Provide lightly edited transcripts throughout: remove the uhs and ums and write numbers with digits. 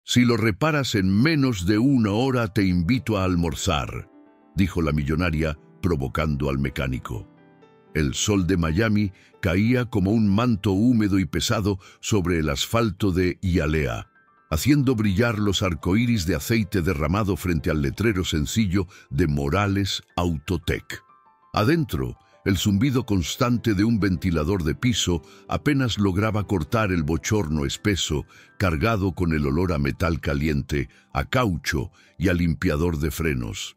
Si lo reparas en menos de 1 hora, te invito a almorzar, dijo la millonaria, provocando al mecánico. El sol de Miami caía como un manto húmedo y pesado sobre el asfalto de Hialeah, haciendo brillar los arcoíris de aceite derramado frente al letrero sencillo de Morales Autotech. Adentro, el zumbido constante de un ventilador de piso apenas lograba cortar el bochorno espeso, cargado con el olor a metal caliente, a caucho y a limpiador de frenos.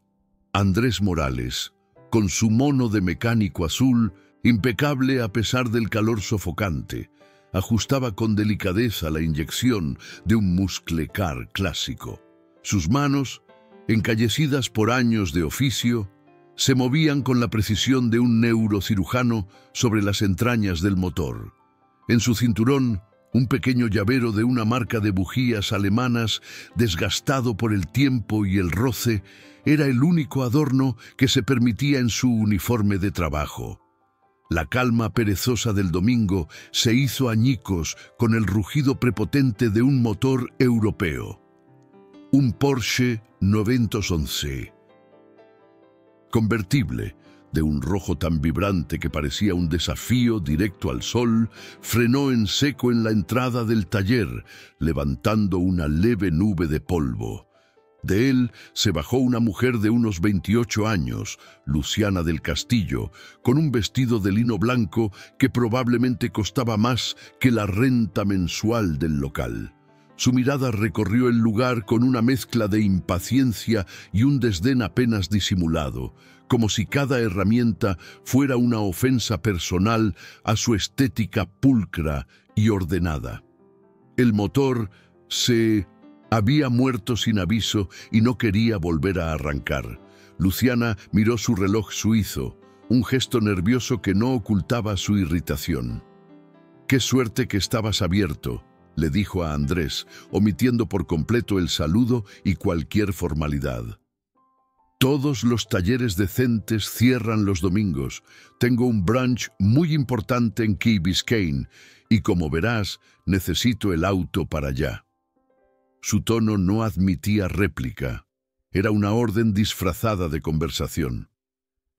Andrés Morales, con su mono de mecánico azul, impecable a pesar del calor sofocante, ajustaba con delicadeza la inyección de un musclecar clásico. Sus manos, encallecidas por años de oficio, se movían con la precisión de un neurocirujano sobre las entrañas del motor. En su cinturón, un pequeño llavero de una marca de bujías alemanas, desgastado por el tiempo y el roce, era el único adorno que se permitía en su uniforme de trabajo. La calma perezosa del domingo se hizo añicos con el rugido prepotente de un motor europeo. Un Porsche 911. Convertible, de un rojo tan vibrante que parecía un desafío directo al sol, frenó en seco en la entrada del taller, levantando una leve nube de polvo. De él se bajó una mujer de unos 28 años, Luciana del Castillo, con un vestido de lino blanco que probablemente costaba más que la renta mensual del local. Su mirada recorrió el lugar con una mezcla de impaciencia y un desdén apenas disimulado, como si cada herramienta fuera una ofensa personal a su estética pulcra y ordenada. El motor se había muerto sin aviso y no quería volver a arrancar. Luciana miró su reloj suizo, un gesto nervioso que no ocultaba su irritación. «Qué suerte que estabas abierto», le dijo a Andrés, omitiendo por completo el saludo y cualquier formalidad. «Todos los talleres decentes cierran los domingos. Tengo un brunch muy importante en Key Biscayne y, como verás, necesito el auto para allá». Su tono no admitía réplica. Era una orden disfrazada de conversación.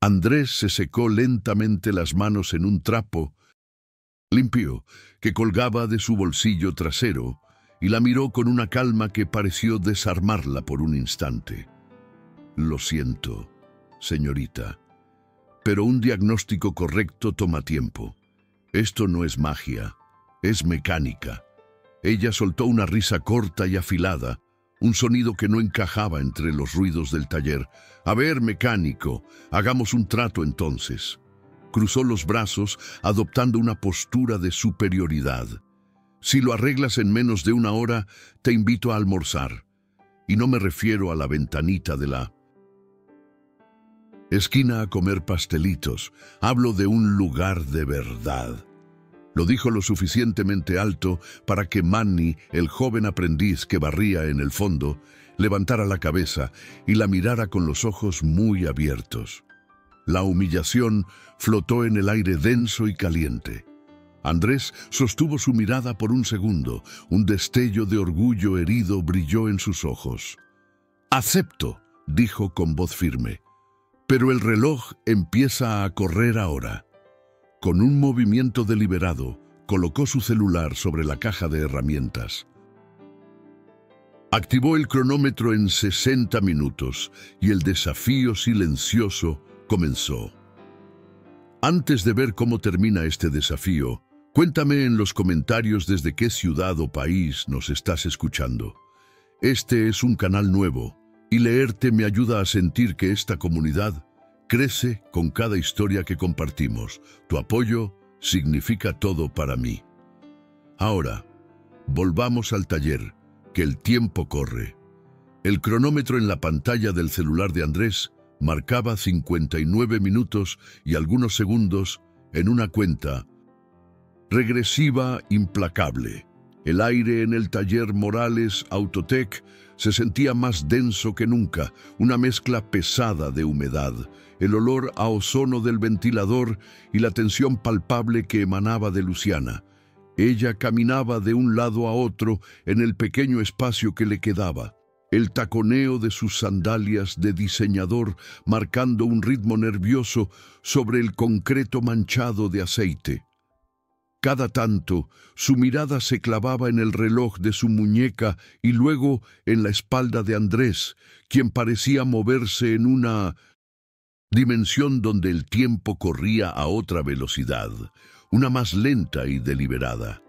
Andrés se secó lentamente las manos en un trapo limpio que colgaba de su bolsillo trasero y la miró con una calma que pareció desarmarla por un instante. «Lo siento, señorita, pero un diagnóstico correcto toma tiempo. Esto no es magia, es mecánica». Ella soltó una risa corta y afilada, un sonido que no encajaba entre los ruidos del taller. «A ver, mecánico, hagamos un trato entonces». Cruzó los brazos, adoptando una postura de superioridad. «Si lo arreglas en menos de 1 hora, te invito a almorzar. Y no me refiero a la ventanita de la esquina a comer pastelitos. Hablo de un lugar de verdad». Lo dijo lo suficientemente alto para que Manny, el joven aprendiz que barría en el fondo, levantara la cabeza y la mirara con los ojos muy abiertos. La humillación flotó en el aire denso y caliente. Andrés sostuvo su mirada por un segundo. Un destello de orgullo herido brilló en sus ojos. «Acepto», dijo con voz firme, «pero el reloj empieza a correr ahora». Con un movimiento deliberado, colocó su celular sobre la caja de herramientas. Activó el cronómetro en 60 minutos y el desafío silencioso comenzó. Antes de ver cómo termina este desafío, cuéntame en los comentarios desde qué ciudad o país nos estás escuchando. Este es un canal nuevo y leerte me ayuda a sentir que esta comunidad crece con cada historia que compartimos. Tu apoyo significa todo para mí. Ahora, volvamos al taller, que el tiempo corre. El cronómetro en la pantalla del celular de Andrés marcaba 59 minutos y algunos segundos en una cuenta regresiva implacable. El aire en el taller Morales Autotech se sentía más denso que nunca, una mezcla pesada de humedad, el olor a ozono del ventilador y la tensión palpable que emanaba de Luciana. Ella caminaba de un lado a otro en el pequeño espacio que le quedaba, el taconeo de sus sandalias de diseñador marcando un ritmo nervioso sobre el concreto manchado de aceite. Cada tanto, su mirada se clavaba en el reloj de su muñeca y luego en la espalda de Andrés, quien parecía moverse en una dimensión donde el tiempo corría a otra velocidad, una más lenta y deliberada.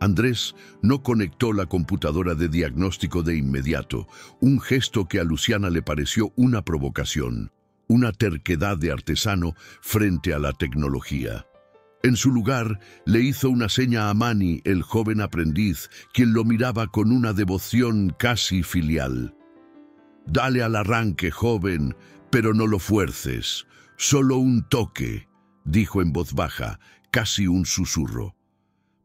Andrés no conectó la computadora de diagnóstico de inmediato, un gesto que a Luciana le pareció una provocación, una terquedad de artesano frente a la tecnología. En su lugar, le hizo una seña a Manny, el joven aprendiz, quien lo miraba con una devoción casi filial. «Dale al arranque, joven, pero no lo fuerces. Solo un toque», dijo en voz baja, casi un susurro.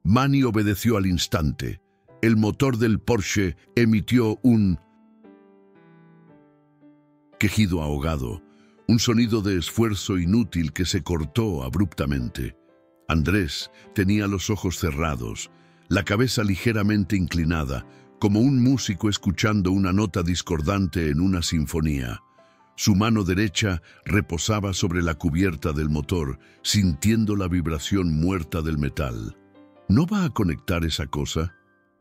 Manny obedeció al instante. El motor del Porsche emitió un quejido ahogado, un sonido de esfuerzo inútil que se cortó abruptamente. Andrés tenía los ojos cerrados, la cabeza ligeramente inclinada, como un músico escuchando una nota discordante en una sinfonía. Su mano derecha reposaba sobre la cubierta del motor, sintiendo la vibración muerta del metal. «¿No va a conectar esa cosa?»,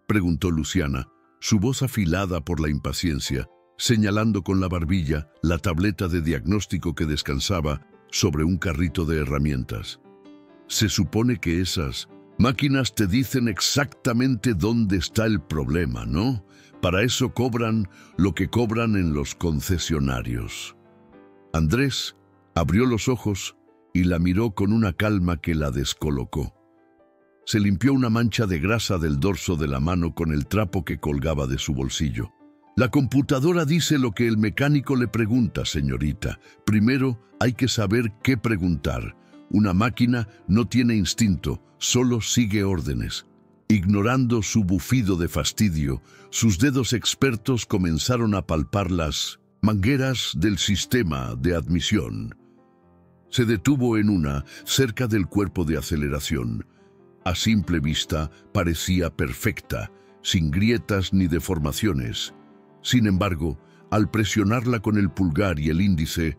preguntó Luciana, su voz afilada por la impaciencia, señalando con la barbilla la tableta de diagnóstico que descansaba sobre un carrito de herramientas. «Se supone que esas máquinas te dicen exactamente dónde está el problema, ¿no? Para eso cobran lo que cobran en los concesionarios». Andrés abrió los ojos y la miró con una calma que la descolocó. Se limpió una mancha de grasa del dorso de la mano con el trapo que colgaba de su bolsillo. «La computadora dice lo que el mecánico le pregunta, señorita. Primero hay que saber qué preguntar. Una máquina no tiene instinto, solo sigue órdenes». Ignorando su bufido de fastidio, sus dedos expertos comenzaron a palpar las mangueras del sistema de admisión. Se detuvo en una, cerca del cuerpo de aceleración. A simple vista parecía perfecta, sin grietas ni deformaciones. Sin embargo, al presionarla con el pulgar y el índice,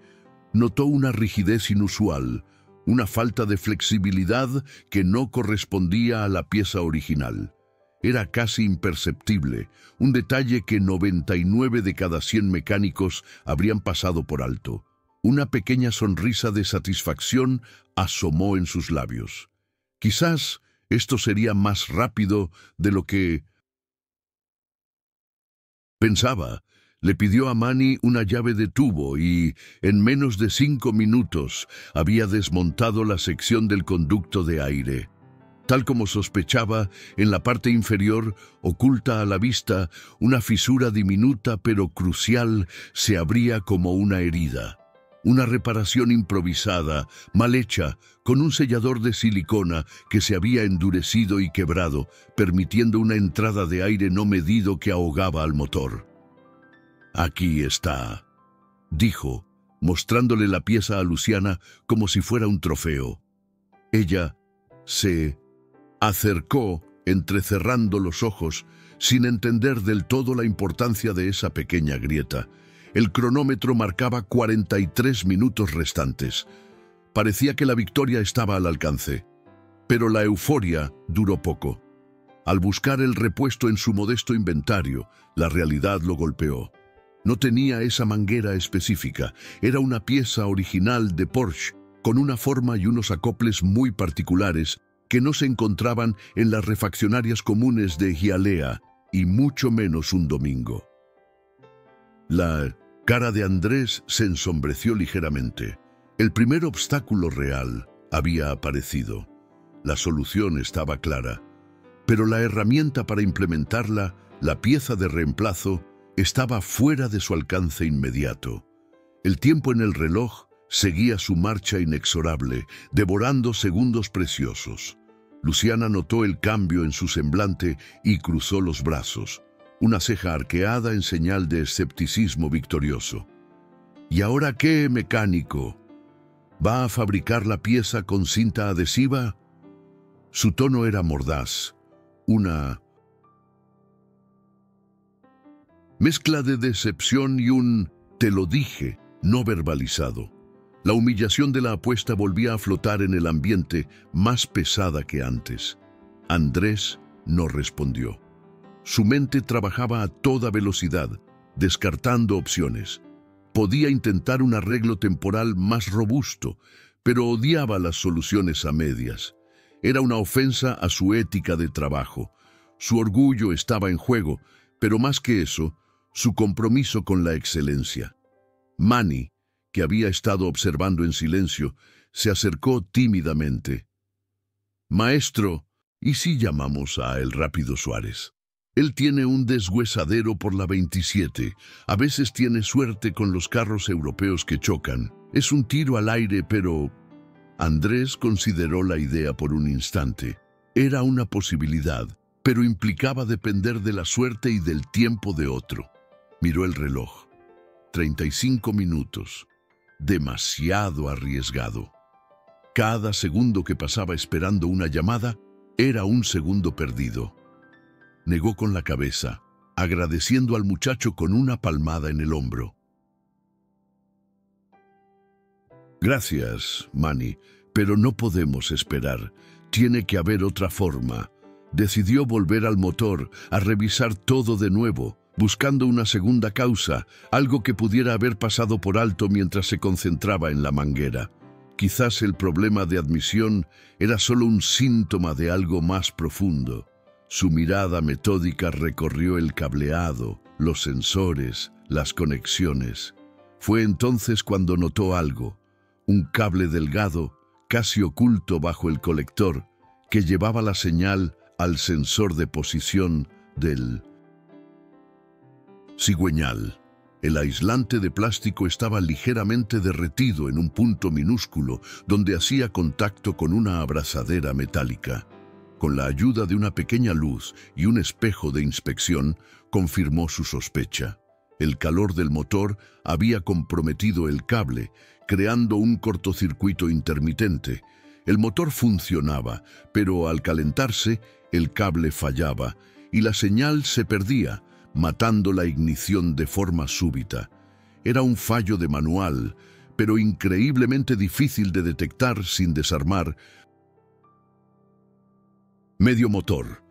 notó una rigidez inusual, una falta de flexibilidad que no correspondía a la pieza original. Era casi imperceptible, un detalle que 99 de cada 100 mecánicos habrían pasado por alto. Una pequeña sonrisa de satisfacción asomó en sus labios. Quizás esto sería más rápido de lo que pensaba. Le pidió a Manny una llave de tubo y, en menos de 5 minutos, había desmontado la sección del conducto de aire. Tal como sospechaba, en la parte inferior, oculta a la vista, una fisura diminuta pero crucial se abría como una herida. Una reparación improvisada, mal hecha, con un sellador de silicona que se había endurecido y quebrado, permitiendo una entrada de aire no medido que ahogaba al motor. «Aquí está», dijo, mostrándole la pieza a Luciana como si fuera un trofeo. Ella se acercó, entrecerrando los ojos, sin entender del todo la importancia de esa pequeña grieta. El cronómetro marcaba 43 minutos restantes. Parecía que la victoria estaba al alcance, pero la euforia duró poco. Al buscar el repuesto en su modesto inventario, la realidad lo golpeó. No tenía esa manguera específica, era una pieza original de Porsche, con una forma y unos acoples muy particulares que no se encontraban en las refaccionarias comunes de Hialeah, y mucho menos un domingo. La cara de Andrés se ensombreció ligeramente. El primer obstáculo real había aparecido. La solución estaba clara, pero la herramienta para implementarla, la pieza de reemplazo, estaba fuera de su alcance inmediato. El tiempo en el reloj seguía su marcha inexorable, devorando segundos preciosos. Luciana notó el cambio en su semblante y cruzó los brazos, una ceja arqueada en señal de escepticismo victorioso. «¿Y ahora qué, mecánico? ¿Va a fabricar la pieza con cinta adhesiva?». Su tono era mordaz, una mezcla de decepción y un «te lo dije» no verbalizado. La humillación de la apuesta volvía a flotar en el ambiente, más pesada que antes. Andrés no respondió. Su mente trabajaba a toda velocidad, descartando opciones. Podía intentar un arreglo temporal más robusto, pero odiaba las soluciones a medias. Era una ofensa a su ética de trabajo. Su orgullo estaba en juego, pero más que eso, su compromiso con la excelencia. Manny, que había estado observando en silencio, se acercó tímidamente. «Maestro, ¿y si llamamos a El Rápido Suárez? Él tiene un deshuesadero por la 27. A veces tiene suerte con los carros europeos que chocan. Es un tiro al aire, pero...» Andrés consideró la idea por un instante. Era una posibilidad, pero implicaba depender de la suerte y del tiempo de otro. Miró el reloj. 35 minutos. Demasiado arriesgado. Cada segundo que pasaba esperando una llamada era un segundo perdido. Negó con la cabeza, agradeciendo al muchacho con una palmada en el hombro. «Gracias, Manny, pero no podemos esperar. Tiene que haber otra forma». Decidió volver al motor, a revisar todo de nuevo, buscando una segunda causa, algo que pudiera haber pasado por alto mientras se concentraba en la manguera. Quizás el problema de admisión era solo un síntoma de algo más profundo. Su mirada metódica recorrió el cableado, los sensores, las conexiones. Fue entonces cuando notó algo, un cable delgado, casi oculto bajo el colector, que llevaba la señal al sensor de posición del cigüeñal. El aislante de plástico estaba ligeramente derretido en un punto minúsculo donde hacía contacto con una abrazadera metálica. Con la ayuda de una pequeña luz y un espejo de inspección, confirmó su sospecha. El calor del motor había comprometido el cable, creando un cortocircuito intermitente. El motor funcionaba, pero al calentarse, el cable fallaba y la señal se perdía, matando la ignición de forma súbita. Era un fallo de manual, pero increíblemente difícil de detectar sin desarmar. Medio motor.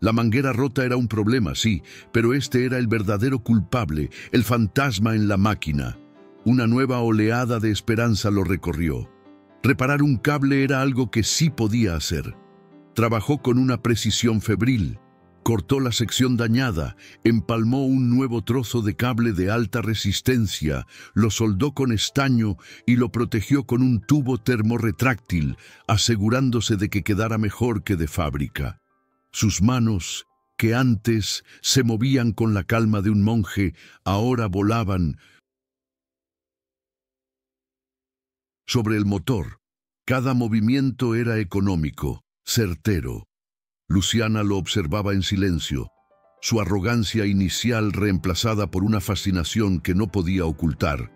La manguera rota era un problema, sí, pero este era el verdadero culpable, el fantasma en la máquina. Una nueva oleada de esperanza lo recorrió. Reparar un cable era algo que sí podía hacer. Trabajó con una precisión febril. Cortó la sección dañada, empalmó un nuevo trozo de cable de alta resistencia, lo soldó con estaño y lo protegió con un tubo termorretráctil, asegurándose de que quedara mejor que de fábrica. Sus manos, que antes se movían con la calma de un monje, ahora volaban sobre el motor. Cada movimiento era económico, certero. Luciana lo observaba en silencio, su arrogancia inicial reemplazada por una fascinación que no podía ocultar.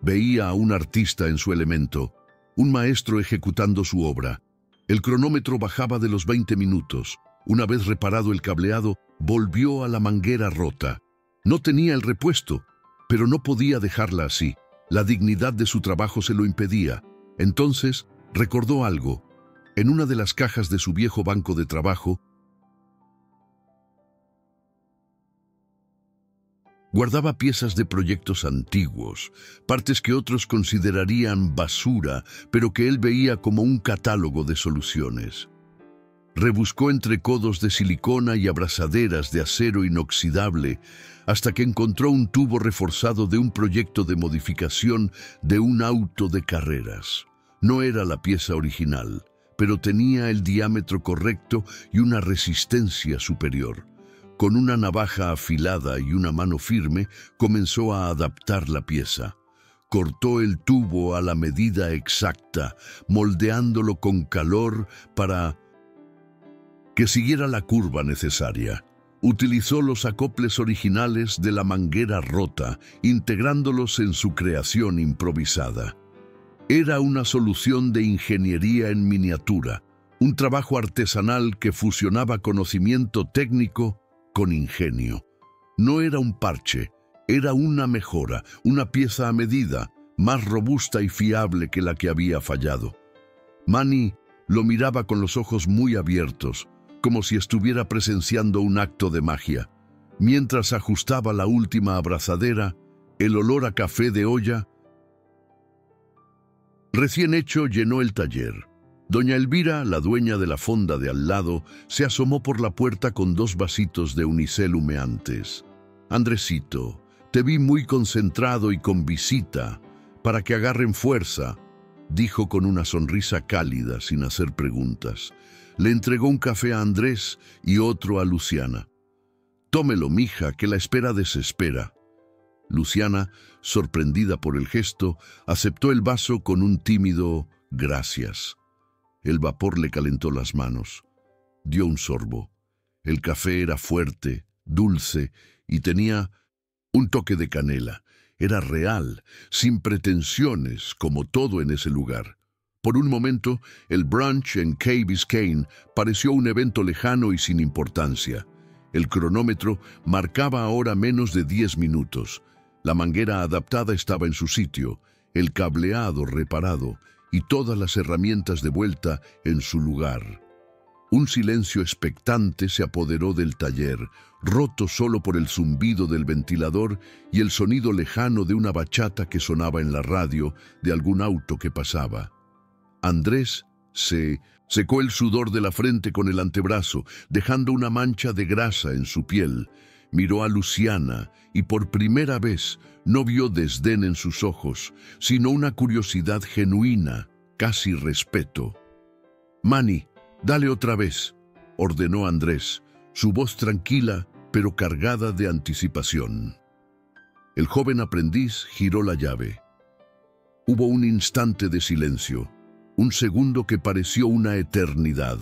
Veía a un artista en su elemento, un maestro ejecutando su obra. El cronómetro bajaba de los 20 minutos. Una vez reparado el cableado, volvió a la manguera rota. No tenía el repuesto, pero no podía dejarla así. La dignidad de su trabajo se lo impedía. Entonces, recordó algo. En una de las cajas de su viejo banco de trabajo, guardaba piezas de proyectos antiguos, partes que otros considerarían basura, pero que él veía como un catálogo de soluciones. Rebuscó entre codos de silicona y abrazaderas de acero inoxidable, hasta que encontró un tubo reforzado de un proyecto de modificación de un auto de carreras. No era la pieza original, pero tenía el diámetro correcto y una resistencia superior. Con una navaja afilada y una mano firme, comenzó a adaptar la pieza. Cortó el tubo a la medida exacta, moldeándolo con calor para que siguiera la curva necesaria. Utilizó los acoples originales de la manguera rota, integrándolos en su creación improvisada. Era una solución de ingeniería en miniatura, Un trabajo artesanal que fusionaba conocimiento técnico con ingenio. No era un parche, era una mejora, una pieza a medida, más robusta y fiable que la que había fallado. Manny lo miraba con los ojos muy abiertos, como si estuviera presenciando un acto de magia. Mientras ajustaba la última abrazadera, el olor a café de olla recién hecho llenó el taller. Doña Elvira, la dueña de la fonda de al lado, se asomó por la puerta con 2 vasitos de unicel humeantes. «Andresito, te vi muy concentrado y con visita, para que agarren fuerza», dijo con una sonrisa cálida sin hacer preguntas. Le entregó un café a Andrés y otro a Luciana. «Tómelo, mija, que la espera desespera». Luciana, sorprendida por el gesto, aceptó el vaso con un tímido «gracias». El vapor le calentó las manos. Dio un sorbo. El café era fuerte, dulce y tenía un toque de canela. Era real, sin pretensiones, como todo en ese lugar. Por un momento, el brunch en Key Biscayne pareció un evento lejano y sin importancia. El cronómetro marcaba ahora menos de 10 minutos. La manguera adaptada estaba en su sitio, el cableado reparado y todas las herramientas de vuelta en su lugar. Un silencio expectante se apoderó del taller, roto solo por el zumbido del ventilador y el sonido lejano de una bachata que sonaba en la radio de algún auto que pasaba. Andrés se secó el sudor de la frente con el antebrazo, dejando una mancha de grasa en su piel. Miró a Luciana y por primera vez no vio desdén en sus ojos, sino una curiosidad genuina, casi respeto. «Manny, dale otra vez», ordenó Andrés, su voz tranquila pero cargada de anticipación. El joven aprendiz giró la llave. Hubo un instante de silencio, un segundo que pareció una eternidad.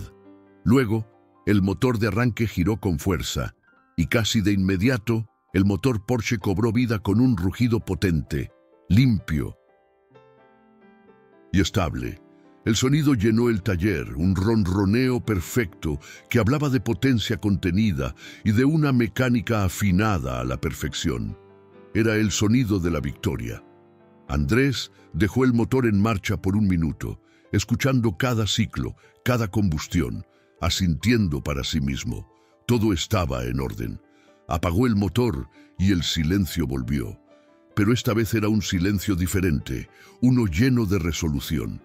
Luego, el motor de arranque giró con fuerza, y casi de inmediato, el motor Porsche cobró vida con un rugido potente, limpio y estable. El sonido llenó el taller, un ronroneo perfecto que hablaba de potencia contenida y de una mecánica afinada a la perfección. Era el sonido de la victoria. Andrés dejó el motor en marcha por un minuto, escuchando cada ciclo, cada combustión, asintiendo para sí mismo. Todo estaba en orden. Apagó el motor y el silencio volvió. Pero esta vez era un silencio diferente, uno lleno de resolución.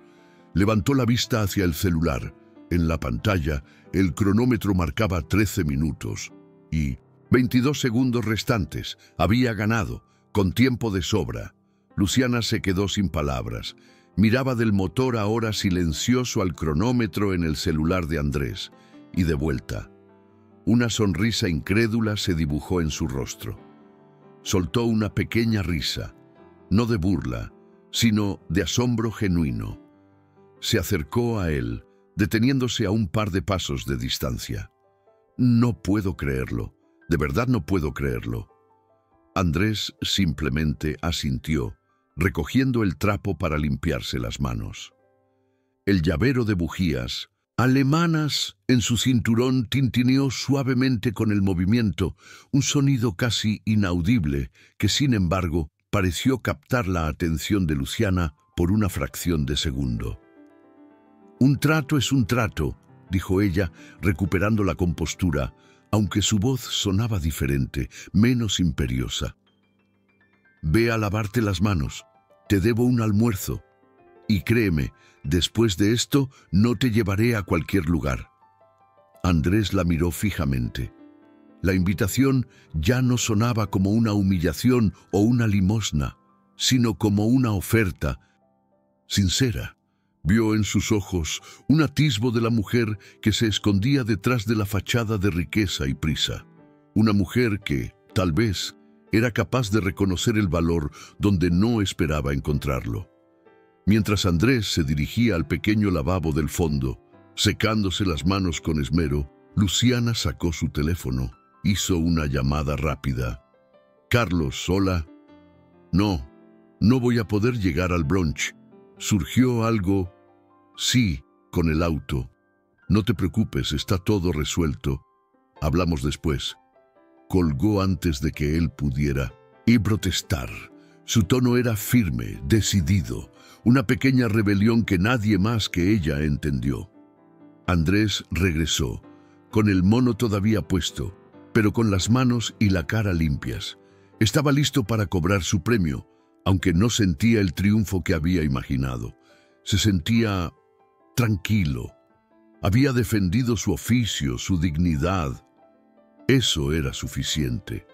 Levantó la vista hacia el celular. En la pantalla, el cronómetro marcaba 13 minutos y 22 segundos restantes. Había ganado, con tiempo de sobra. Luciana se quedó sin palabras. Miraba del motor ahora silencioso al cronómetro en el celular de Andrés. Y de vuelta. Una sonrisa incrédula se dibujó en su rostro. Soltó una pequeña risa, no de burla, sino de asombro genuino. Se acercó a él, deteniéndose a un par de pasos de distancia. «No puedo creerlo, de verdad no puedo creerlo». Andrés simplemente asintió, recogiendo el trapo para limpiarse las manos. El llavero de bujías alemanas en su cinturón tintineó suavemente con el movimiento, un sonido casi inaudible que, sin embargo, pareció captar la atención de Luciana por una fracción de segundo. «Un trato es un trato», dijo ella, recuperando la compostura, aunque su voz sonaba diferente, menos imperiosa. «Ve a lavarte las manos. Te debo un almuerzo. Y créeme, después de esto no te llevaré a cualquier lugar». Andrés la miró fijamente. La invitación ya no sonaba como una humillación o una limosna, sino como una oferta sincera. Vio en sus ojos un atisbo de la mujer que se escondía detrás de la fachada de riqueza y prisa. Una mujer que, tal vez, era capaz de reconocer el valor donde no esperaba encontrarlo. Mientras Andrés se dirigía al pequeño lavabo del fondo, secándose las manos con esmero, Luciana sacó su teléfono. Hizo una llamada rápida. «Carlos, hola». «No, no voy a poder llegar al brunch. Surgió algo». «Sí, con el auto». No te preocupes, está todo resuelto. Hablamos después. Colgó antes de que él pudiera y protestar. Su tono era firme, decidido, una pequeña rebelión que nadie más que ella entendió. Andrés regresó, con el mono todavía puesto, pero con las manos y la cara limpias. Estaba listo para cobrar su premio, aunque no sentía el triunfo que había imaginado. Se sentía tranquilo. Había defendido su oficio, su dignidad. Eso era suficiente.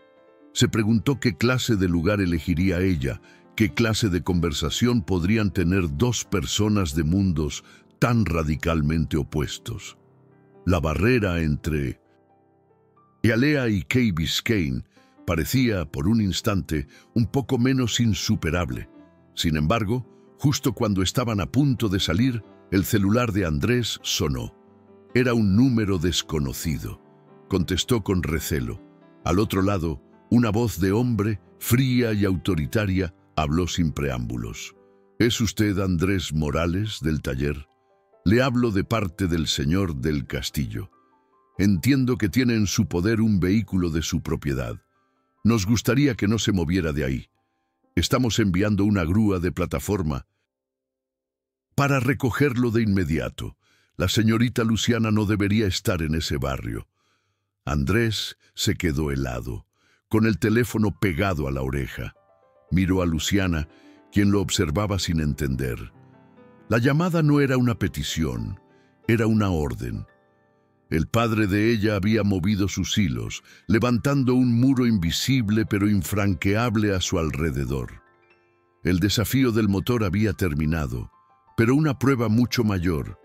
Se preguntó qué clase de lugar elegiría ella, qué clase de conversación podrían tener dos personas de mundos tan radicalmente opuestos. La barrera entre Hialeah y Key Biscayne parecía, por un instante, un poco menos insuperable. Sin embargo, justo cuando estaban a punto de salir, el celular de Andrés sonó. Era un número desconocido. Contestó con recelo. Al otro lado, una voz de hombre, fría y autoritaria, habló sin preámbulos. ¿Es usted Andrés Morales, del taller? Le hablo de parte del señor del Castillo. Entiendo que tiene en su poder un vehículo de su propiedad. Nos gustaría que no se moviera de ahí. Estamos enviando una grúa de plataforma para recogerlo de inmediato. La señorita Luciana no debería estar en ese barrio. Andrés se quedó helado, con el teléfono pegado a la oreja. Miró a Luciana, quien lo observaba sin entender. La llamada no era una petición, era una orden. El padre de ella había movido sus hilos, levantando un muro invisible pero infranqueable a su alrededor. El desafío del motor había terminado, pero una prueba mucho mayor,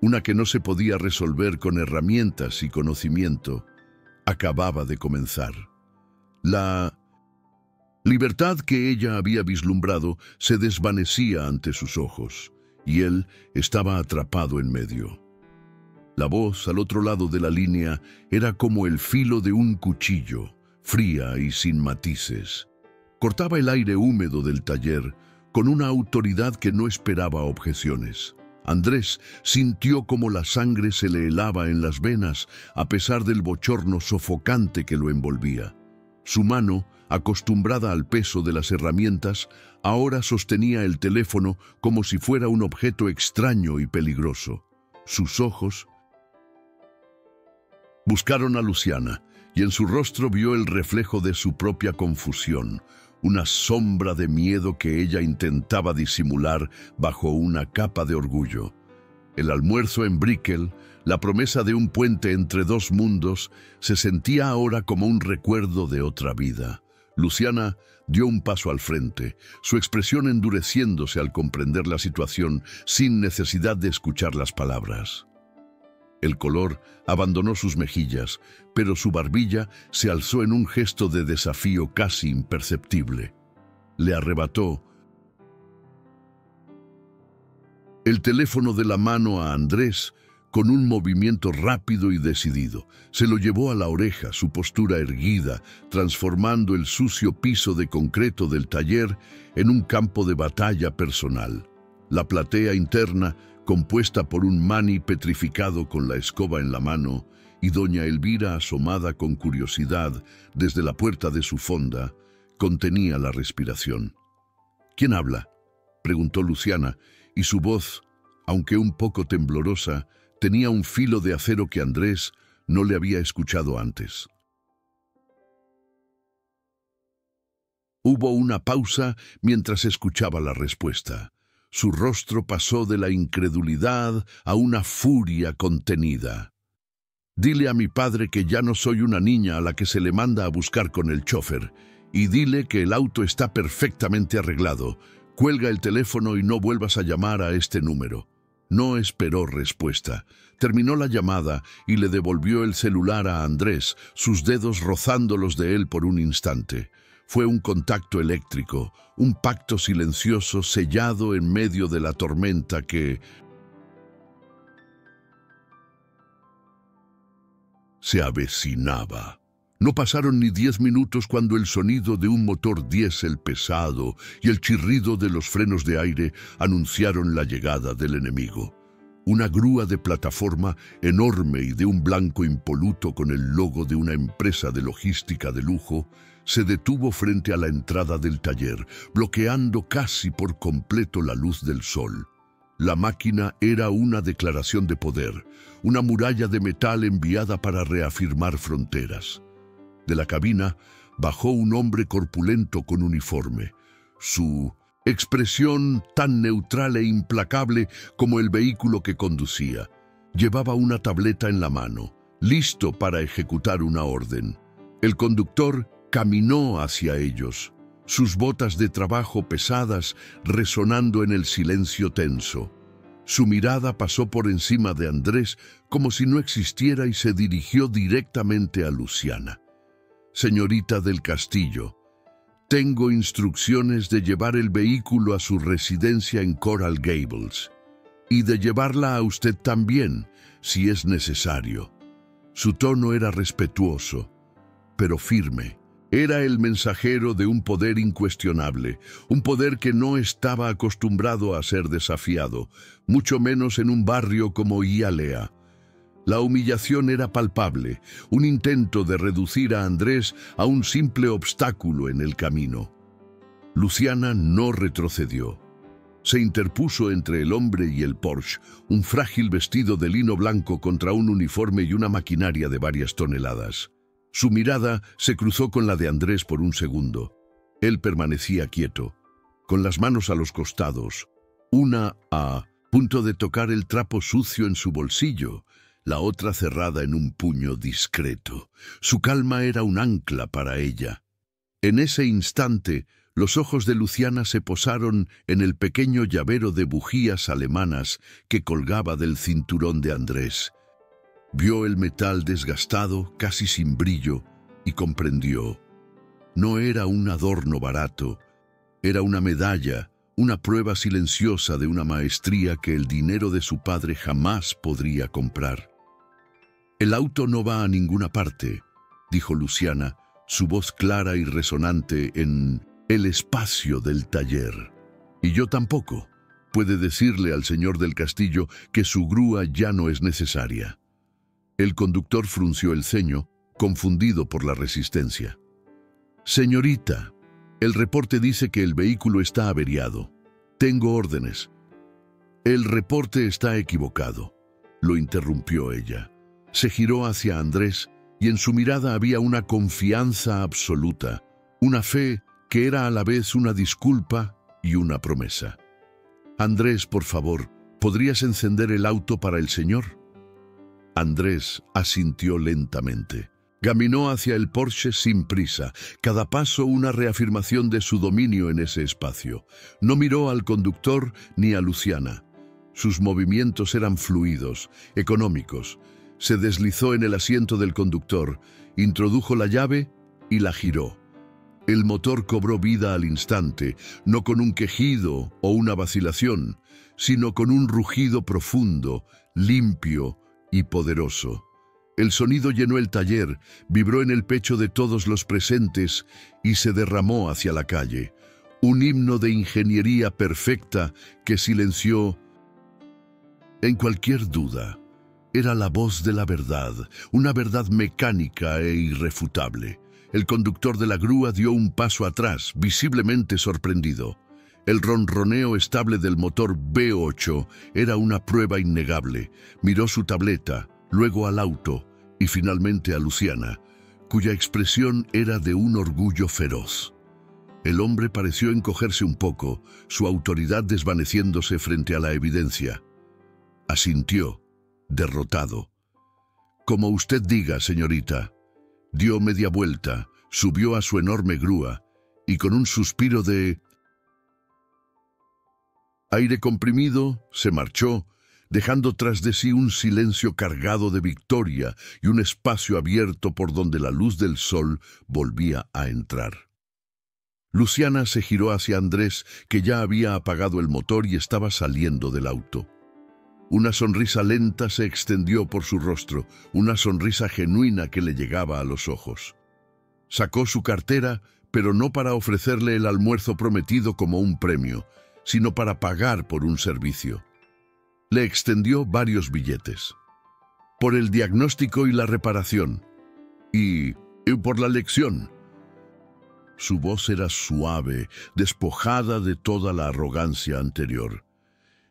una que no se podía resolver con herramientas y conocimiento, acababa de comenzar. La libertad que ella había vislumbrado se desvanecía ante sus ojos, y él estaba atrapado en medio. La voz al otro lado de la línea era como el filo de un cuchillo, fría y sin matices. Cortaba el aire húmedo del taller con una autoridad que no esperaba objeciones. Andrés sintió como la sangre se le helaba en las venas a pesar del bochorno sofocante que lo envolvía. Su mano, acostumbrada al peso de las herramientas, ahora sostenía el teléfono como si fuera un objeto extraño y peligroso. Sus ojos buscaron a Luciana, y en su rostro vio el reflejo de su propia confusión, una sombra de miedo que ella intentaba disimular bajo una capa de orgullo. El almuerzo en Brickell, la promesa de un puente entre dos mundos, se sentía ahora como un recuerdo de otra vida. Luciana dio un paso al frente, su expresión endureciéndose al comprender la situación sin necesidad de escuchar las palabras. El color abandonó sus mejillas, pero su barbilla se alzó en un gesto de desafío casi imperceptible. Le arrebató el teléfono de la mano a Andrés con un movimiento rápido y decidido. Se lo llevó a la oreja, su postura erguida, transformando el sucio piso de concreto del taller en un campo de batalla personal. La platea interna, compuesta por un Manny petrificado con la escoba en la mano, y doña Elvira asomada con curiosidad desde la puerta de su fonda, contenía la respiración. ¿Quién habla?, preguntó Luciana, y su voz, aunque un poco temblorosa, tenía un filo de acero que Andrés no le había escuchado antes. Hubo una pausa mientras escuchaba la respuesta. Su rostro pasó de la incredulidad a una furia contenida. Dile a mi padre que ya no soy una niña a la que se le manda a buscar con el chofer, y dile que el auto está perfectamente arreglado. Cuelga el teléfono y no vuelvas a llamar a este número. No esperó respuesta. Terminó la llamada y le devolvió el celular a Andrés, sus dedos rozando los de él por un instante. Fue un contacto eléctrico, un pacto silencioso sellado en medio de la tormenta que se avecinaba. No pasaron ni 10 minutos cuando el sonido de un motor diésel pesado y el chirrido de los frenos de aire anunciaron la llegada del enemigo. Una grúa de plataforma enorme y de un blanco impoluto con el logo de una empresa de logística de lujo se detuvo frente a la entrada del taller, bloqueando casi por completo la luz del sol. La máquina era una declaración de poder, una muralla de metal enviada para reafirmar fronteras. De la cabina bajó un hombre corpulento con uniforme. Su expresión tan neutral e implacable como el vehículo que conducía. Llevaba una tableta en la mano, listo para ejecutar una orden. El conductor caminó hacia ellos, sus botas de trabajo pesadas resonando en el silencio tenso. Su mirada pasó por encima de Andrés como si no existiera y se dirigió directamente a Luciana. «Señorita del Castillo, tengo instrucciones de llevar el vehículo a su residencia en Coral Gables y de llevarla a usted también, si es necesario». Su tono era respetuoso, pero firme. Era el mensajero de un poder incuestionable, un poder que no estaba acostumbrado a ser desafiado, mucho menos en un barrio como Hialeah. La humillación era palpable, un intento de reducir a Andrés a un simple obstáculo en el camino. Luciana no retrocedió. Se interpuso entre el hombre y el Porsche, un frágil vestido de lino blanco contra un uniforme y una maquinaria de varias toneladas. Su mirada se cruzó con la de Andrés por un segundo. Él permanecía quieto, con las manos a los costados, una a punto de tocar el trapo sucio en su bolsillo, la otra cerrada en un puño discreto. Su calma era un ancla para ella. En ese instante, los ojos de Luciana se posaron en el pequeño llavero de bujías alemanas que colgaba del cinturón de Andrés. Vio el metal desgastado, casi sin brillo, y comprendió. No era un adorno barato, era una medalla, una prueba silenciosa de una maestría que el dinero de su padre jamás podría comprar. «El auto no va a ninguna parte», dijo Luciana, su voz clara y resonante en el espacio del taller. «Y yo tampoco. Puede decirle al señor del Castillo que su grúa ya no es necesaria». El conductor frunció el ceño, confundido por la resistencia. «Señorita, el reporte dice que el vehículo está averiado. Tengo órdenes». «El reporte está equivocado», lo interrumpió ella. Se giró hacia Andrés y en su mirada había una confianza absoluta, una fe que era a la vez una disculpa y una promesa. «Andrés, por favor, ¿podrías encender el auto para el señor?» Andrés asintió lentamente. Caminó hacia el Porsche sin prisa, cada paso una reafirmación de su dominio en ese espacio. No miró al conductor ni a Luciana. Sus movimientos eran fluidos, económicos. Se deslizó en el asiento del conductor, introdujo la llave y la giró. El motor cobró vida al instante, no con un quejido o una vacilación, sino con un rugido profundo, limpio y poderoso. El sonido llenó el taller, vibró en el pecho de todos los presentes y se derramó hacia la calle. Un himno de ingeniería perfecta que silenció en cualquier duda. Era la voz de la verdad, una verdad mecánica e irrefutable. El conductor de la grúa dio un paso atrás, visiblemente sorprendido. El ronroneo estable del motor V8 era una prueba innegable. Miró su tableta, luego al auto y finalmente a Luciana, cuya expresión era de un orgullo feroz. El hombre pareció encogerse un poco, su autoridad desvaneciéndose frente a la evidencia. Asintió, derrotado. «Como usted diga, señorita». Dio media vuelta, subió a su enorme grúa y con un suspiro de aire comprimido se marchó, dejando tras de sí un silencio cargado de victoria y un espacio abierto por donde la luz del sol volvía a entrar. Luciana se giró hacia Andrés, que ya había apagado el motor y estaba saliendo del auto. Una sonrisa lenta se extendió por su rostro, una sonrisa genuina que le llegaba a los ojos. Sacó su cartera, pero no para ofrecerle el almuerzo prometido como un premio, sino para pagar por un servicio. Le extendió varios billetes. Por el diagnóstico y la reparación. Y por la lección. Su voz era suave, despojada de toda la arrogancia anterior.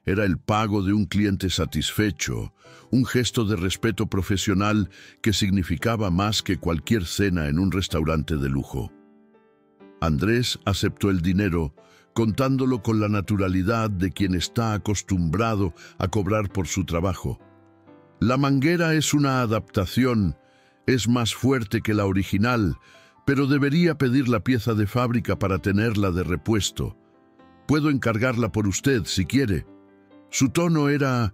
Era el pago de un cliente satisfecho, un gesto de respeto profesional que significaba más que cualquier cena en un restaurante de lujo. Andrés aceptó el dinero, contándolo con la naturalidad de quien está acostumbrado a cobrar por su trabajo. La manguera es una adaptación, es más fuerte que la original, pero debería pedir la pieza de fábrica para tenerla de repuesto. Puedo encargarla por usted si quiere. Su tono era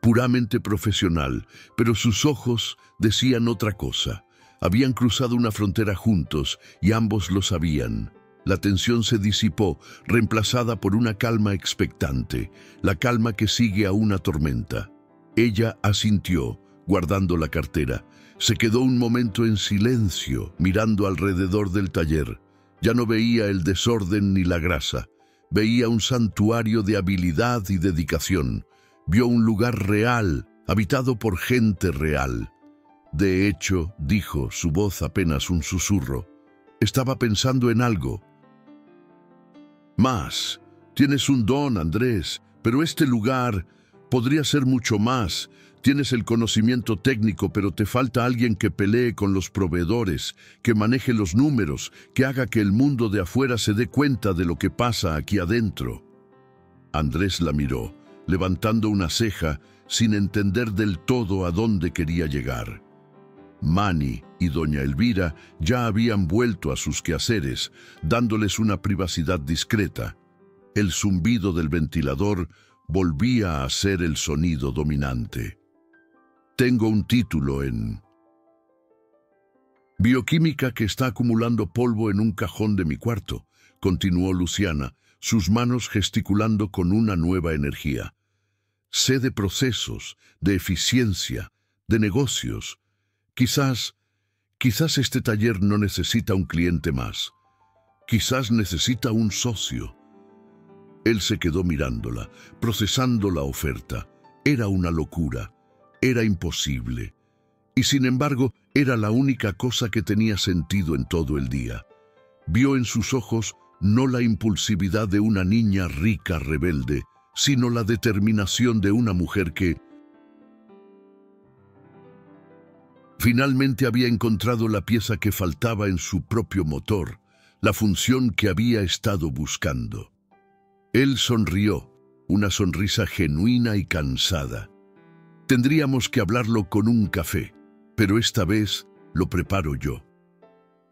puramente profesional, pero sus ojos decían otra cosa. Habían cruzado una frontera juntos y ambos lo sabían. La tensión se disipó, reemplazada por una calma expectante, la calma que sigue a una tormenta. Ella asintió, guardando la cartera. Se quedó un momento en silencio, mirando alrededor del taller. Ya no veía el desorden ni la grasa. Veía un santuario de habilidad y dedicación. Vio un lugar real, habitado por gente real. De hecho, dijo, su voz apenas un susurro, estaba pensando en algo. Más. Tienes un don, Andrés, pero este lugar podría ser mucho más. Tienes el conocimiento técnico, pero te falta alguien que pelee con los proveedores, que maneje los números, que haga que el mundo de afuera se dé cuenta de lo que pasa aquí adentro. Andrés la miró, levantando una ceja, sin entender del todo a dónde quería llegar. Manny y doña Elvira ya habían vuelto a sus quehaceres, dándoles una privacidad discreta. El zumbido del ventilador volvía a ser el sonido dominante. Tengo un título en bioquímica que está acumulando polvo en un cajón de mi cuarto, continuó Luciana, sus manos gesticulando con una nueva energía. Sé de procesos, de eficiencia, de negocios. Quizás este taller no necesita un cliente más. Quizás necesita un socio. Él se quedó mirándola, procesando la oferta. Era una locura. Era imposible. Y sin embargo, era la única cosa que tenía sentido en todo el día. Vio en sus ojos no la impulsividad de una niña rica rebelde, sino la determinación de una mujer que finalmente había encontrado la pieza que faltaba en su propio motor, la función que había estado buscando. Él sonrió, una sonrisa genuina y cansada. Tendríamos que hablarlo con un café, pero esta vez lo preparo yo.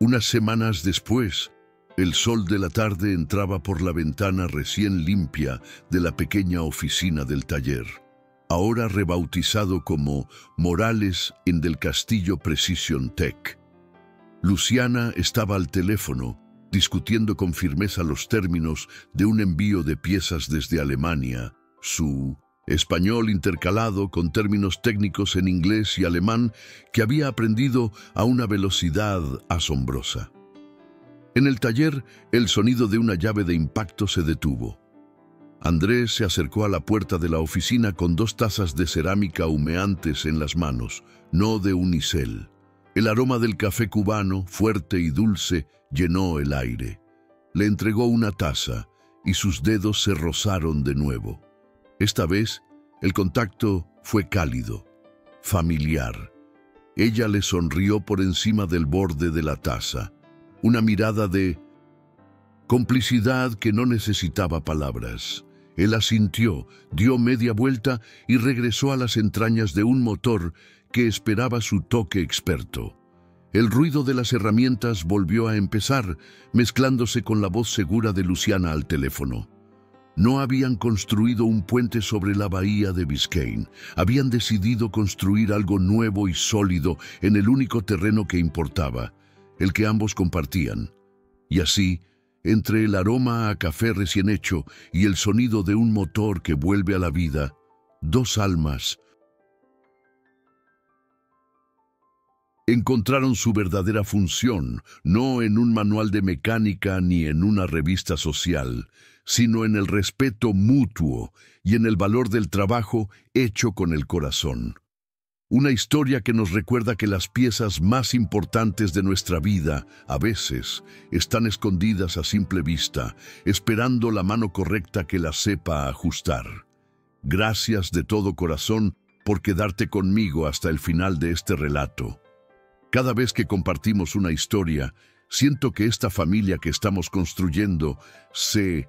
Unas semanas después, el sol de la tarde entraba por la ventana recién limpia de la pequeña oficina del taller, ahora rebautizado como Morales en del Castillo Precision Tech. Luciana estaba al teléfono, discutiendo con firmeza los términos de un envío de piezas desde Alemania, su español intercalado con términos técnicos en inglés y alemán que había aprendido a una velocidad asombrosa. En el taller, el sonido de una llave de impacto se detuvo. Andrés se acercó a la puerta de la oficina con 2 tazas de cerámica humeantes en las manos, no de unicel. El aroma del café cubano, fuerte y dulce, llenó el aire. Le entregó una taza y sus dedos se rozaron de nuevo. Esta vez, el contacto fue cálido, familiar. Ella le sonrió por encima del borde de la taza. Una mirada de complicidad que no necesitaba palabras. Él asintió, dio media vuelta y regresó a las entrañas de un motor que esperaba su toque experto. El ruido de las herramientas volvió a empezar, mezclándose con la voz segura de Luciana al teléfono. No habían construido un puente sobre la bahía de Biscayne. Habían decidido construir algo nuevo y sólido en el único terreno que importaba, el que ambos compartían. Y así, entre el aroma a café recién hecho y el sonido de un motor que vuelve a la vida, 2 almas Encontraron su verdadera función, no en un manual de mecánica ni en una revista social, sino en el respeto mutuo y en el valor del trabajo hecho con el corazón. Una historia que nos recuerda que las piezas más importantes de nuestra vida, a veces, están escondidas a simple vista, esperando la mano correcta que las sepa ajustar. Gracias de todo corazón por quedarte conmigo hasta el final de este relato. Cada vez que compartimos una historia, siento que esta familia que estamos construyendo se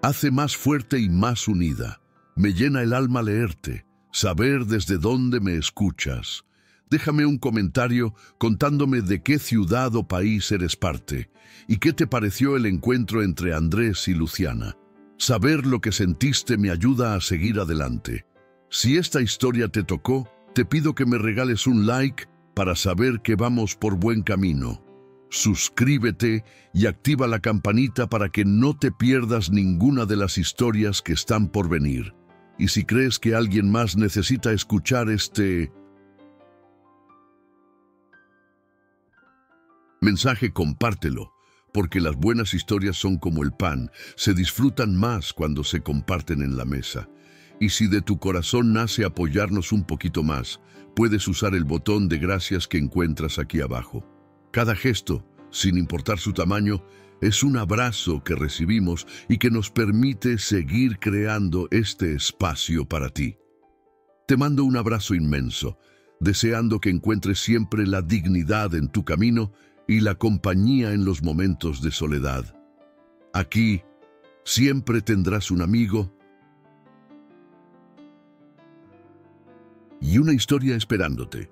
hace más fuerte y más unida. Me llena el alma leerte, saber desde dónde me escuchas. Déjame un comentario contándome de qué ciudad o país eres parte y qué te pareció el encuentro entre Andrés y Luciana. Saber lo que sentiste me ayuda a seguir adelante. Si esta historia te tocó, te pido que me regales un like para saber que vamos por buen camino. Suscríbete y activa la campanita para que no te pierdas ninguna de las historias que están por venir. Y si crees que alguien más necesita escuchar este mensaje, compártelo, porque las buenas historias son como el pan, se disfrutan más cuando se comparten en la mesa. Y si de tu corazón nace apoyarnos un poquito más, puedes usar el botón de gracias que encuentras aquí abajo. Cada gesto, sin importar su tamaño, es un abrazo que recibimos y que nos permite seguir creando este espacio para ti. Te mando un abrazo inmenso, deseando que encuentres siempre la dignidad en tu camino y la compañía en los momentos de soledad. Aquí siempre tendrás un amigo y una historia esperándote.